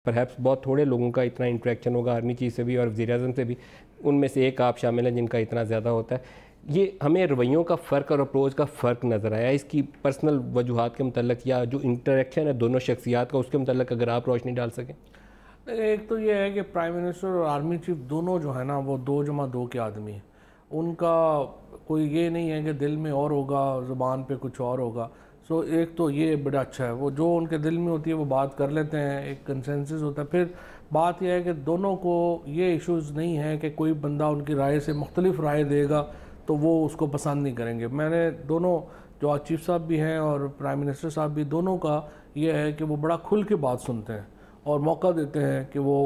Perhaps بہت تھوڑے لوگوں کا اتنا انٹریکشن ہوگا آرمی چیف سے بھی اور وزیر اعظم سے بھی، ان میں سے ایک آپ شامل ہیں جن کا اتنا زیادہ ہوتا ہے. یہ ہمیں رویوں کا فرق اور اپروچ کا فرق نظر آیا. اس کی پرسنل وجوہات کے متعلق یا جو انٹریکشن ہے دونوں شخصیات کا، اس کے متعلق اگر آپ روشنی ڈال سکیں. ایک تو یہ ہے کہ پرائم منسٹر اور آرمی چیف دونوں جو ہے نا وہ 2+2 کے آدمی ہیں. ان کا کوئی یہ نہیں ہے کہ دل میں اور ہوگا زبان پہ کچھ اور ہوگا. سو ایک تو یہ بڑا اچھا ہے، وہ جو ان کے دل میں ہوتی ہے وہ بات کر لیتے ہیں، ایک کنسنسس ہوتا ہے. پھر بات یہ ہے کہ دونوں کو یہ ایشوز نہیں ہے کہ کوئی بندہ ان کی رائے سے مختلف رائے دے گا تو وہ اس کو پسند نہیں کریں گے. میں نے دونوں جو چیف صاحب بھی ہیں اور پرائم منسٹر صاحب بھی، دونوں کا یہ ہے کہ وہ بڑا کھل کے بات سنتے ہیں اور موقع دیتے ہیں کہ وہ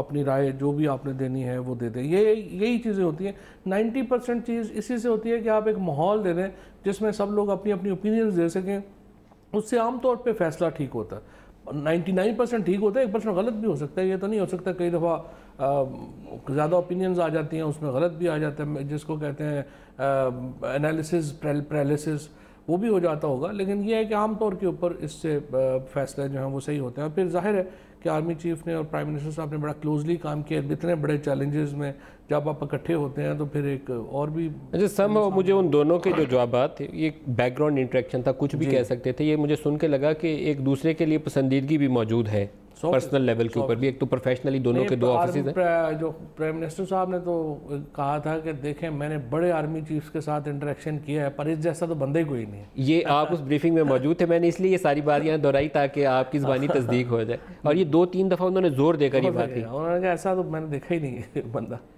اپنی رائے جو بھی آپ نے دینی ہے وہ دے دیں. یہی چیزیں ہوتی ہیں. 90% چیز اسی سے ہوتی ہے کہ آپ ایک ماحول دے دیں جس میں سب لوگ اپنی اپنی اوپینینز دے سکیں. اس سے عام طور پہ فیصلہ ٹھیک ہوتا ہے. 99% ٹھیک ہوتا ہے، 1% غلط بھی ہو سکتا ہے. یہ تو نہیں ہو سکتا کئی دفعہ زیادہ اوپینینز آ جاتی ہیں، اس میں غلط بھی آ جاتا ہے، جس کو کہتے ہیں انالیسز پیرالیسس، وہ بھی ہو جاتا ہوگا. لیکن یہ ہے کہ عام طور کے اوپر اس سے فیصلے جو ہیں وہ صحیح ہوتے ہیں. اور پھر ظاہر ہے کہ آرمی چیف نے اور پرائم منسٹر صاحب نے بڑا کلوزلی کام کیا. اتنے بڑے چیلنجز میں جب آپ اکٹھے ہوتے ہیں تو پھر ایک اور بھی مجھے ان دونوں کے جو جوابات تھے، یہ بیک گراؤنڈ انٹریکشن تھا، کچھ بھی کہہ سکتے تھے. یہ مجھے سن کے لگا کہ ایک دوسرے کے لیے پسندیدگی بھی موجود ہے پرسنل لیول کے اوپر بھی. ایک تو پروفیشنلی دونوں کے 2 آفیسز ہیں. جو پرائم منسٹر صاحب نے تو کہا تھا کہ دیکھیں میں نے بڑے آرمی چیفز کے ساتھ انٹریکشن کیا ہے پر اس جیسا تو بندہ ہی کوئی نہیں ہے. یہ آپ اس بریفنگ میں موجود تھے، میں نے اس لیے یہ ساری بات یہاں دہرائی تاکہ آپ کی زبانی تصدیق ہو جائے. اور یہ 2-3 دفعہ انہوں نے زور دے کر یہ بات کی. انہوں نے کہا ایسا تو میں نے دیکھا ہی نہیں ہے بندہ.